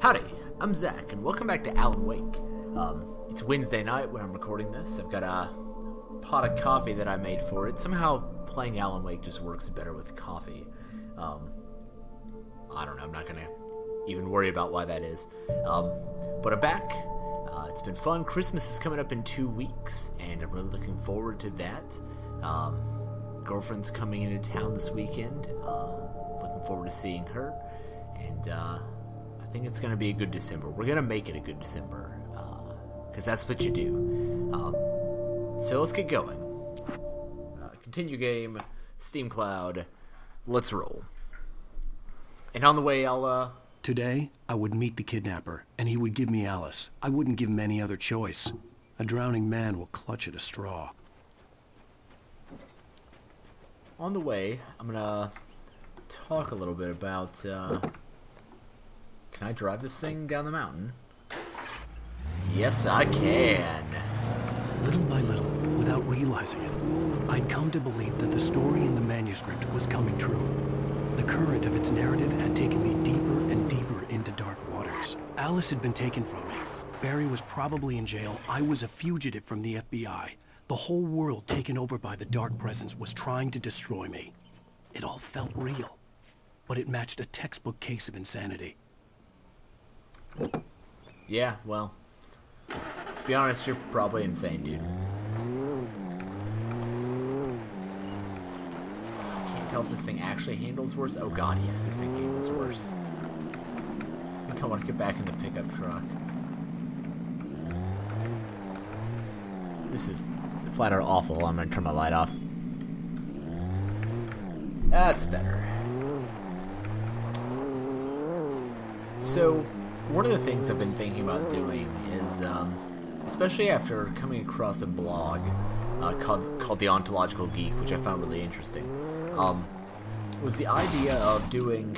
Howdy, I'm Zach, and welcome back to Alan Wake. It's Wednesday night when I'm recording this. I've got a pot of coffee that I made for it. Somehow playing Alan Wake just works better with coffee. I don't know, I'm not going to even worry about why that is. But I'm back. It's been fun. Christmas is coming up in 2 weeks, and I'm really looking forward to that. Girlfriend's coming into town this weekend. Looking forward to seeing her. And, I think it's going to be a good December. We're going to make it a good December, because that's what you do. So let's get going. Continue game, Steam Cloud, let's roll. And on the way, I'll, Today, I would meet the kidnapper, and he would give me Alice. I wouldn't give him any other choice. A drowning man will clutch at a straw. On the way, I'm going to talk a little bit about, can I drive this thing down the mountain? Yes, I can. Little by little, without realizing it, I'd come to believe that the story in the manuscript was coming true. The current of its narrative had taken me deeper and deeper into dark waters. Alice had been taken from me. Barry was probably in jail. I was a fugitive from the FBI. The whole world taken over by the dark presence was trying to destroy me. It all felt real, but it matched a textbook case of insanity. Yeah, well, to be honest, you're probably insane, dude. Can't tell if this thing actually handles worse. Oh god, yes, this thing handles worse. I think I want to get back in the pickup truck. This is flat out awful. I'm going to turn my light off. That's better. So, one of the things I've been thinking about doing is, especially after coming across a blog called The Ontological Geek, which I found really interesting, was the idea of doing,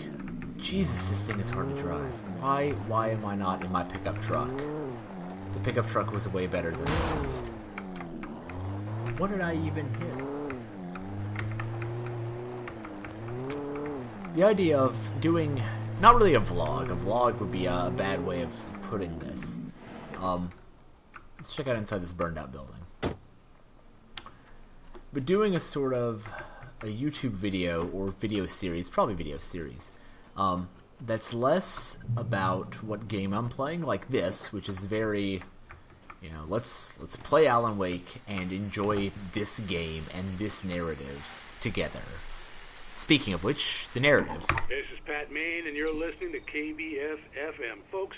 Jesus, this thing is hard to drive. Why am I not in my pickup truck? The pickup truck was way better than this. What did I even hit? The idea of doing, not really a vlog would be a bad way of putting this. Let's check out inside this burned out building. But doing a sort of a YouTube video or video series, probably video series, that's less about what game I'm playing, like this, which is very, you know, let's play Alan Wake and enjoy this game and this narrative together. Speaking of which, the narrative. This is Pat Main, and you're listening to KBF-FM. Folks,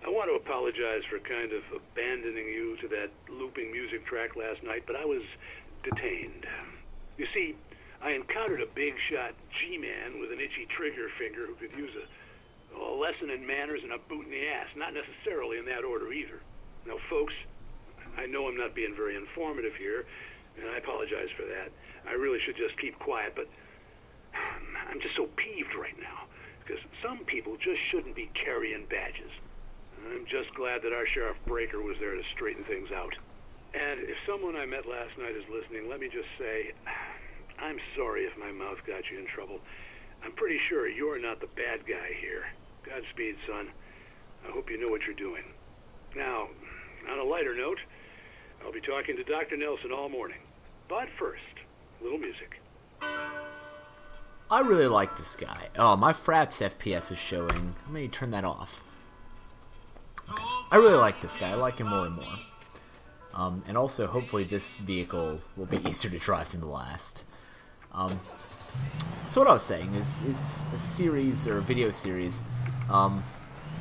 I want to apologize for kind of abandoning you to that looping music track last night, but I was detained. You see, I encountered a big-shot G-man with an itchy trigger finger who could use a lesson in manners and a boot in the ass. Not necessarily in that order, either. Now, folks, I know I'm not being very informative here, and I apologize for that. I really should just keep quiet, but I'm just so peeved right now, because some people just shouldn't be carrying badges. I'm just glad that our Sheriff Breaker was there to straighten things out. And if someone I met last night is listening, let me just say, I'm sorry if my mouth got you in trouble. I'm pretty sure you're not the bad guy here. Godspeed, son. I hope you know what you're doing. Now, on a lighter note, I'll be talking to Dr. Nelson all morning. But first, a little music. I really like this guy. Oh, my Fraps FPS is showing. Let me turn that off. Okay. I really like this guy. I like him more and more. And also, hopefully this vehicle will be easier to drive than the last. So what I was saying is a series, or a video series,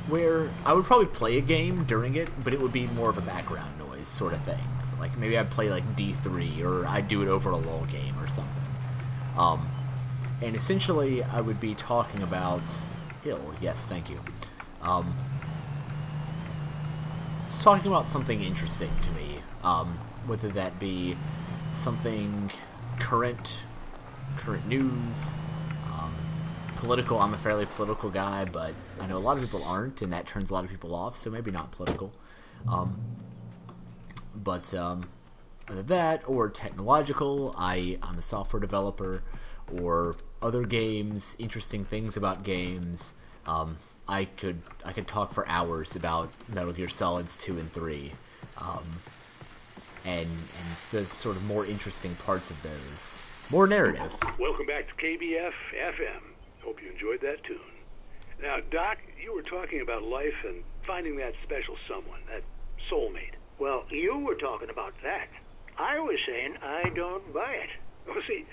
where I would probably play a game during it, but it would be more of a background noise sort of thing. Like, maybe I'd play, like, D3, or I'd do it over a LOL game or something. And essentially, I would be talking about Hill. Yes, thank you. Just talking about something interesting to me, whether that be something current news, political. I'm a fairly political guy, but I know a lot of people aren't, and that turns a lot of people off, so maybe not political. But either that, or technological. I'm a software developer, or other games, interesting things about games. I could talk for hours about Metal Gear Solids 2 and 3, and the sort of more interesting parts of those. More narrative. Welcome back to KBF FM. Hope you enjoyed that tune. Now, Doc, you were talking about life and finding that special someone, that soulmate. Well, you were talking about that. I was saying I don't buy it. Well, see,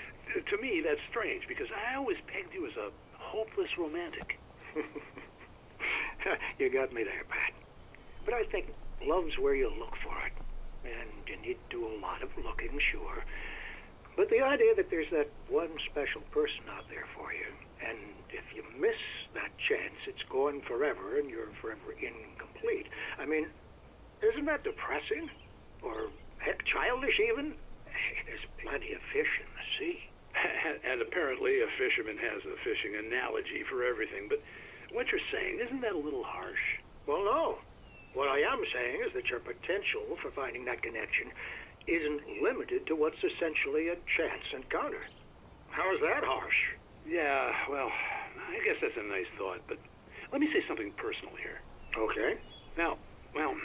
to me, that's strange, because I always pegged you as a hopeless romantic. You got me there, Pat. But I think love's where you look for it. And you need to do a lot of looking, sure. But the idea that there's that one special person out there for you, and if you miss that chance, it's gone forever, and you're forever incomplete. I mean, isn't that depressing? Or, heck, childish even? There's plenty of fish in the sea. And apparently a fisherman has a fishing analogy for everything, but what you're saying, isn't that a little harsh? Well, no. What I am saying is that your potential for finding that connection isn't limited to what's essentially a chance encounter. How is that harsh? Yeah, well, I guess that's a nice thought, but let me say something personal here. Okay. Now, well,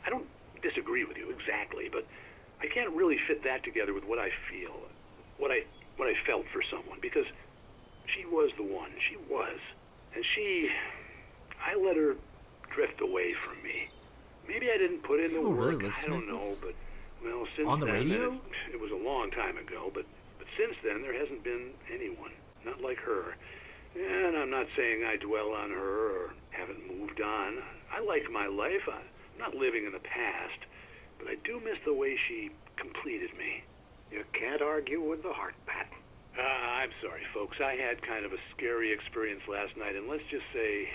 I don't disagree with you exactly, but I can't really fit that together with what I feel, what I felt for someone, because she was the one. She was. And I let her drift away from me. Maybe I didn't put in the work, really I don't know, but, well, since on the then, radio? It was a long time ago, but since then, there hasn't been anyone, not like her. And I'm not saying I dwell on her or haven't moved on. I like my life. I'm not living in the past, but I do miss the way she completed me. You can't argue with the heart, Pat. I'm sorry, folks. I had kind of a scary experience last night, and let's just say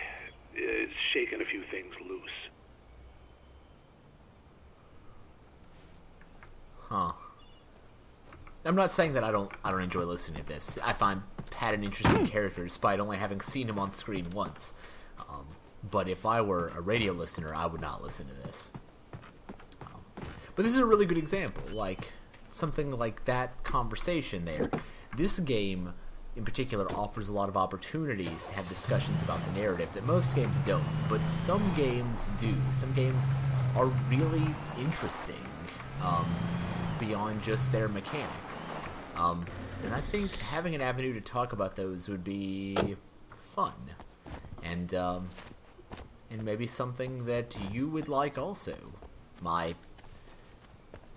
it's shaken a few things loose. Huh. I'm not saying that I don't enjoy listening to this. I find Pat an interesting character despite only having seen him on screen once. But if I were a radio listener, I would not listen to this. But this is a really good example. Like, something like that conversation there. This game, in particular, offers a lot of opportunities to have discussions about the narrative that most games don't. But some games do. Some games are really interesting. Beyond just their mechanics. And I think having an avenue to talk about those would be fun. And maybe something that you would like also. My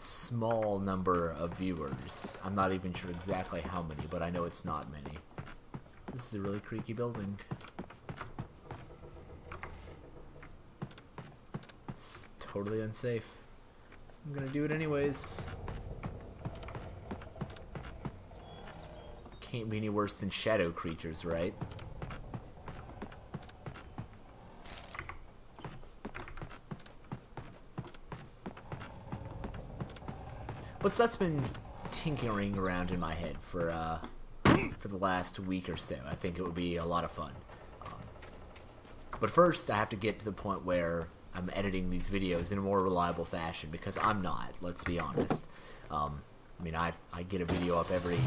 small number of viewers. I'm not even sure exactly how many, but I know it's not many. This is a really creaky building. It's totally unsafe. I'm gonna do it anyways. Can't be any worse than shadow creatures, right? But that's been tinkering around in my head for the last week or so. I think it would be a lot of fun. But first, I have to get to the point where I'm editing these videos in a more reliable fashion, because I'm not, let's be honest. I mean, I get a video up every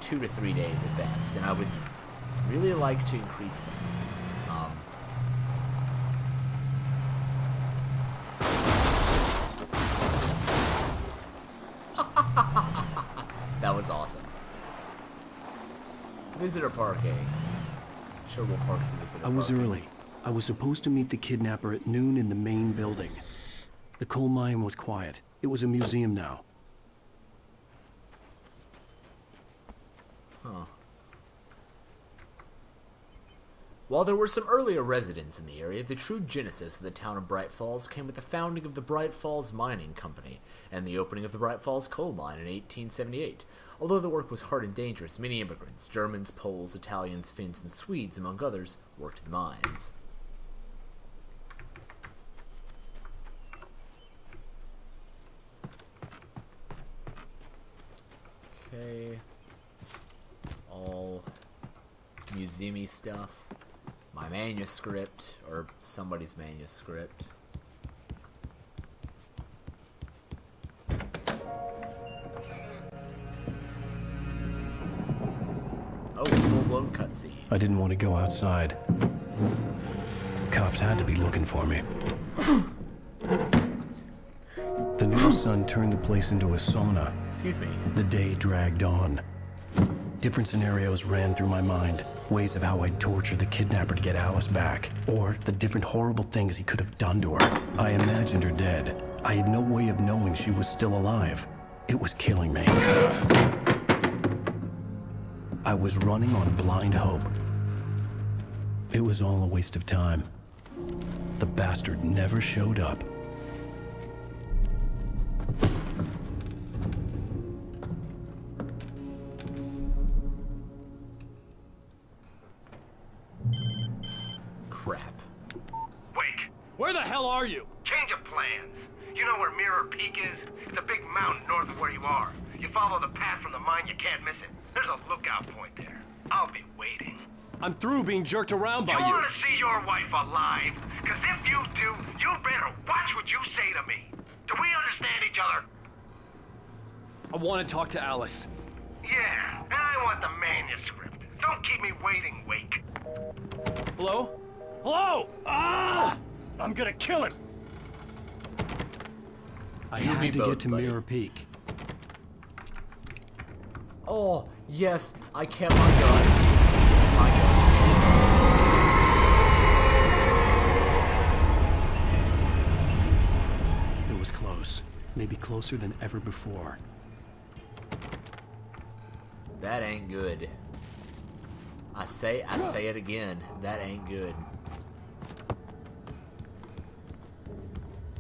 2 to 3 days at best, and I would really like to increase that. That was awesome. Visitor parking. Sure, we'll park at the visitor I was parking. early. I was supposed to meet the kidnapper at noon in the main building. The coal mine was quiet. It was a museum now. Huh. While there were some earlier residents in the area, the true genesis of the town of Bright Falls came with the founding of the Bright Falls Mining Company and the opening of the Bright Falls coal mine in 1878. Although the work was hard and dangerous, many immigrants, Germans, Poles, Italians, Finns, and Swedes, among others, worked the mines. Okay. All museum-y stuff. My manuscript, or somebody's manuscript. Oh, I didn't want to go outside. Cops had to be looking for me. The new sun turned the place into a sauna. Excuse me. The day dragged on. Different scenarios ran through my mind. Ways of how I'd torture the kidnapper to get Alice back. Or the different horrible things he could have done to her. I imagined her dead. I had no way of knowing she was still alive. It was killing me. I was running on blind hope. It was all a waste of time. The bastard never showed up. Crap. Wake! Where the hell are you? Change of plans. You know where Mirror Peak is? It's a big mountain north of where you are. You follow the path from the mine, you can't miss it. There's a lookout point there. I'll be waiting. I'm through being jerked around by You you. want to see your wife alive? Because if you do, you better watch what you say to me. Do we understand each other? I want to talk to Alice. Yeah, and I want the manuscript. Don't keep me waiting, Wake. Hello? Hello? Ah! I'm gonna kill him. I You and me had to both, get to buddy. Mirror Peak. Oh, yes, I kept my gun. My gun. It was close. Maybe closer than ever before. That ain't good. I say it again. That ain't good.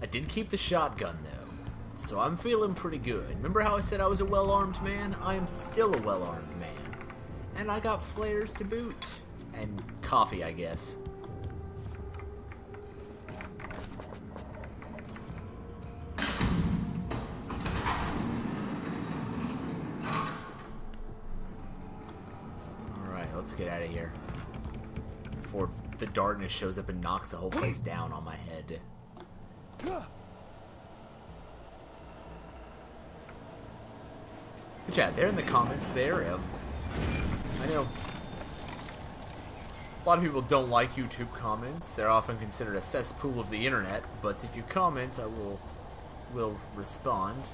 I did keep the shotgun though, so I'm feeling pretty good. Remember how I said I was a well-armed man? I am still a well-armed man. And I got flares to boot. And coffee, I guess. Alright, let's get out of here. Before the darkness shows up and knocks the whole place down on my head. But yeah, there in the comments there, I know a lot of people don't like YouTube comments. They're often considered a cesspool of the internet, but if you comment, I will respond.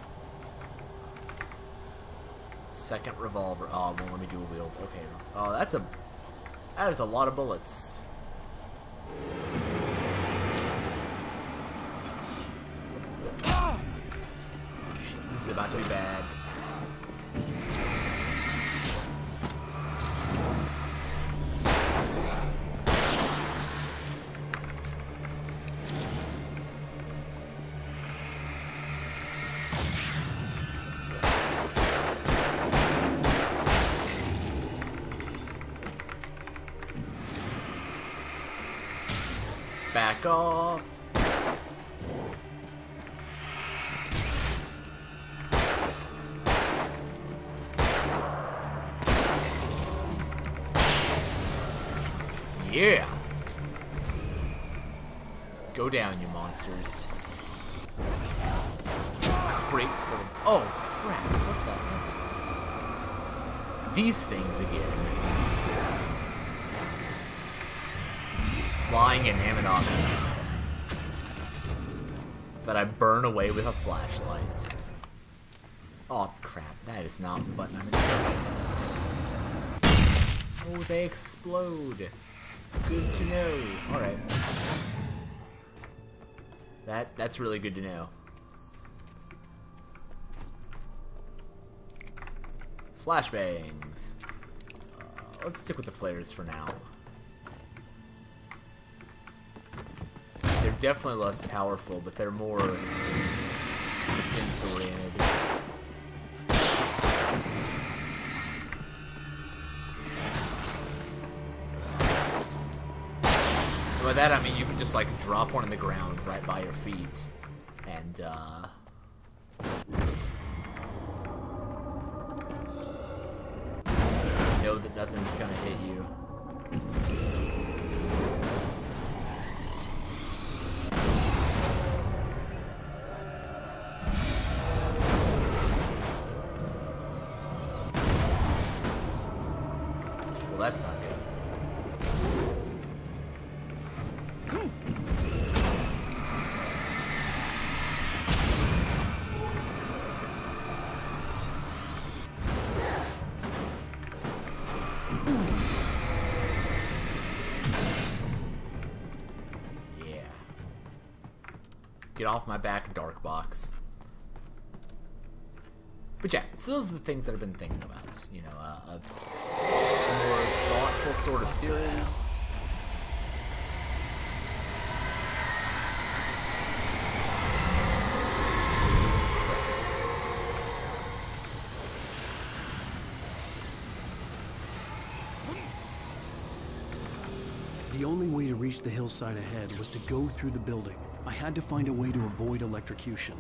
Second revolver. Oh, well, let me dual wield. Okay. Oh, that is a lot of bullets. Shit, this is about to be bad. Back off. Yeah. Go down, you monsters. Crate full of... Oh, crap. What the heck? These things again. Flying inanimate objects that I burn away with a flashlight. Oh crap, that is not the button I'm in. Oh, they explode. Good to know. Alright. That's really good to know. Flashbangs. Let's stick with the flares for now. They're definitely less powerful, but they're more defense-oriented. And by that I mean you can just like drop one on the ground right by your feet, and know that nothing's gonna hit you. Well, that's not good. Get off my back, Dark Box. But yeah, so those are the things that I've been thinking about. You know, a more thoughtful sort of series. The only way to reach the hillside ahead was to go through the building. I had to find a way to avoid electrocution.